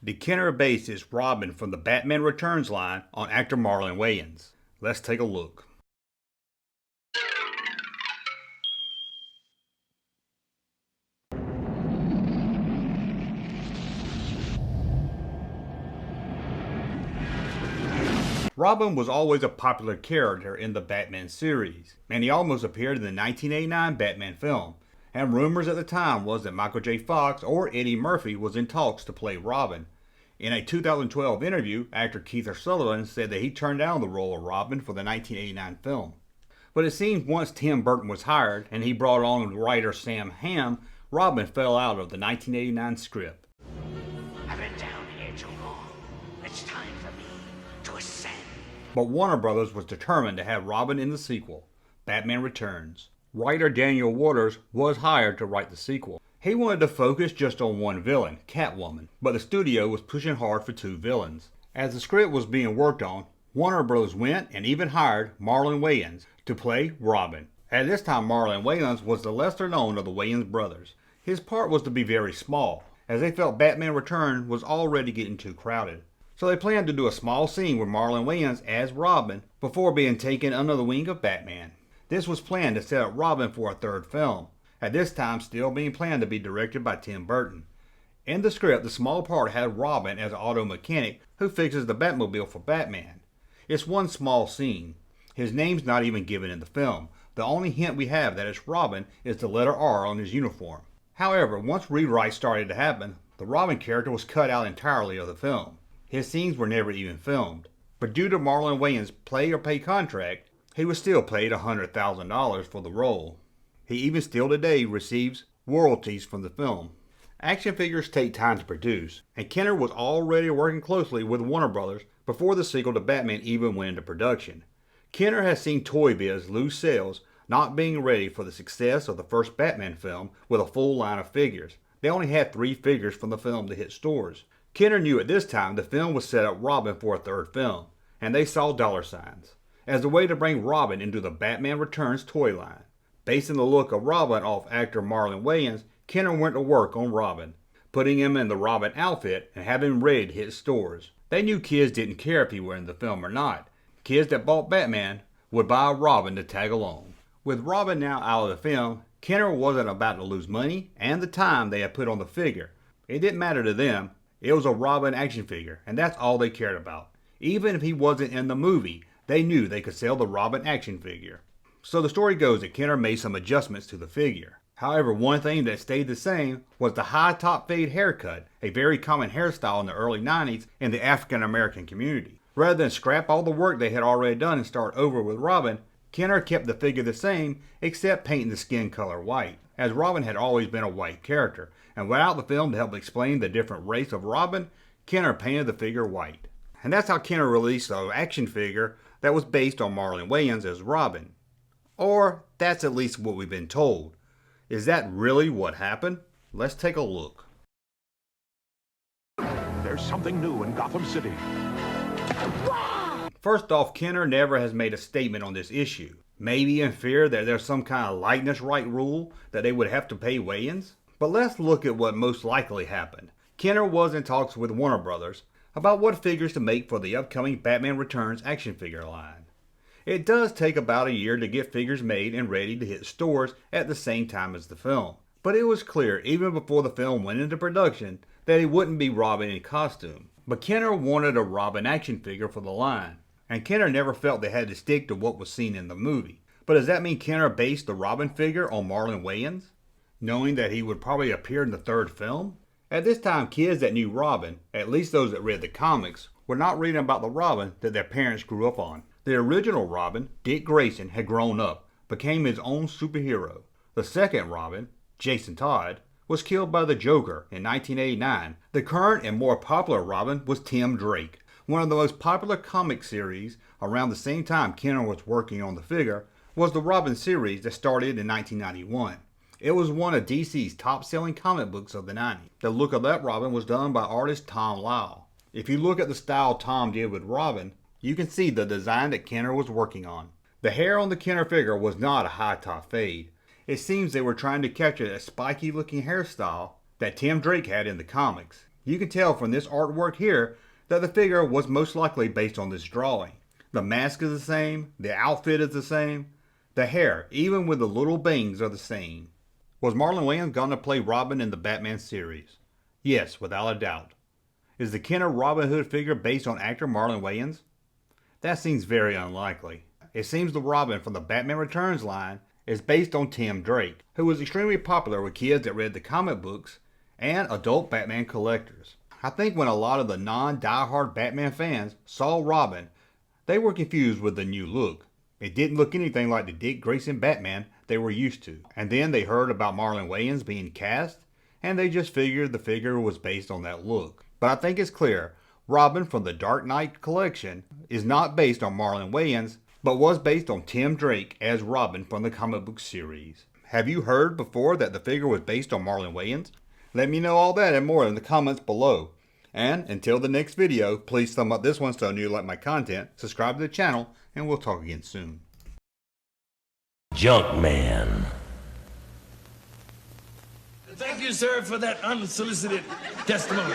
did Kenner base his Robin from the Batman Returns line on actor Marlon Wayans? Let's take a look. Robin was always a popular character in the Batman series, and he almost appeared in the 1989 Batman film, and rumors at the time was that Michael J. Fox or Eddie Murphy was in talks to play Robin. In a 2012 interview, actor Keith Sullivan said that he turned down the role of Robin for the 1989 film. But it seems once Tim Burton was hired and he brought on writer Sam Hamm, Robin fell out of the 1989 script. I've been down here too long. It's time for me to ascend. But Warner Brothers was determined to have Robin in the sequel, Batman Returns. Writer Daniel Waters was hired to write the sequel. He wanted to focus just on one villain, Catwoman, but the studio was pushing hard for two villains. As the script was being worked on, Warner Brothers went and even hired Marlon Wayans to play Robin. At this time, Marlon Wayans was the lesser known of the Wayans brothers. His part was to be very small, as they felt Batman Returns was already getting too crowded. So they planned to do a small scene with Marlon Wayans as Robin before being taken under the wing of Batman. This was planned to set up Robin for a third film, at this time still being planned to be directed by Tim Burton. In the script, the small part had Robin as an auto mechanic who fixes the Batmobile for Batman. It's one small scene. His name's not even given in the film. The only hint we have that it's Robin is the letter R on his uniform. However, once rewrites started to happen, the Robin character was cut out entirely of the film. His scenes were never even filmed. But due to Marlon Wayans' play-or-pay contract, he was still paid $100,000 for the role. He even still today receives royalties from the film. Action figures take time to produce, and Kenner was already working closely with Warner Brothers before the sequel to Batman even went into production. Kenner has seen Toy Biz lose sales, not being ready for the success of the first Batman film with a full line of figures. They only had 3 figures from the film to hit stores. Kenner knew at this time the film would set up Robin for a third film, and they saw dollar signs as a way to bring Robin into the Batman Returns toy line. Basing the look of Robin off actor Marlon Wayans, Kenner went to work on Robin, putting him in the Robin outfit and having him ready to hit stores. They knew kids didn't care if he were in the film or not. Kids that bought Batman would buy Robin to tag along. With Robin now out of the film, Kenner wasn't about to lose money and the time they had put on the figure. It didn't matter to them. It was a Robin action figure, and that's all they cared about. Even if he wasn't in the movie, they knew they could sell the Robin action figure. So the story goes that Kenner made some adjustments to the figure. However, one thing that stayed the same was the high top fade haircut, a very common hairstyle in the early 90s in the African American community. Rather than scrap all the work they had already done and start over with Robin, Kenner kept the figure the same except painting the skin color white, as Robin had always been a white character, and without the film to help explain the different race of Robin, Kenner painted the figure white. And that's how Kenner released the action figure that was based on Marlon Wayans as Robin. Or that's at least what we've been told. Is that really what happened? Let's take a look. There's something new in Gotham City. First off, Kenner never has made a statement on this issue. Maybe in fear that there's some kind of likeness right rule that they would have to pay Wayans? But let's look at what most likely happened. Kenner was in talks with Warner Brothers about what figures to make for the upcoming Batman Returns action figure line. It does take about a year to get figures made and ready to hit stores at the same time as the film. But it was clear even before the film went into production that he wouldn't be Robin in costume. But Kenner wanted a Robin action figure for the line, and Kenner never felt they had to stick to what was seen in the movie. But does that mean Kenner based the Robin figure on Marlon Wayans, knowing that he would probably appear in the third film? At this time, kids that knew Robin, at least those that read the comics, were not reading about the Robin that their parents grew up on. The original Robin, Dick Grayson, had grown up, became his own superhero. The second Robin, Jason Todd, was killed by the Joker in 1989. The current and more popular Robin was Tim Drake. One of the most popular comic series around the same time Kenner was working on the figure was the Robin series that started in 1991. It was one of DC's top-selling comic books of the 90s. The look of that Robin was done by artist Tom Lyle. If you look at the style Tom did with Robin, you can see the design that Kenner was working on. The hair on the Kenner figure was not a high-top fade. It seems they were trying to capture that spiky-looking hairstyle that Tim Drake had in the comics. You can tell from this artwork here that the figure was most likely based on this drawing. The mask is the same, the outfit is the same, the hair, even with the little bangs, are the same. Was Marlon Wayans going to play Robin in the Batman series? Yes, without a doubt. Is the Kenner Robin Hood figure based on actor Marlon Wayans? That seems very unlikely. It seems the Robin from the Batman Returns line is based on Tim Drake, who was extremely popular with kids that read the comic books and adult Batman collectors. I think when a lot of the non-diehard Batman fans saw Robin, they were confused with the new look. It didn't look anything like the Dick Grayson Batman they were used to. And then they heard about Marlon Wayans being cast, and they just figured the figure was based on that look. But I think it's clear, Robin from the Dark Knight collection is not based on Marlon Wayans, but was based on Tim Drake as Robin from the comic book series. Have you heard before that the figure was based on Marlon Wayans? Let me know all that and more in the comments below. And until the next video, please thumb up this one so you like my content, subscribe to the channel, and we'll talk again soon. Junkman. Thank you, sir, for that unsolicited testimony.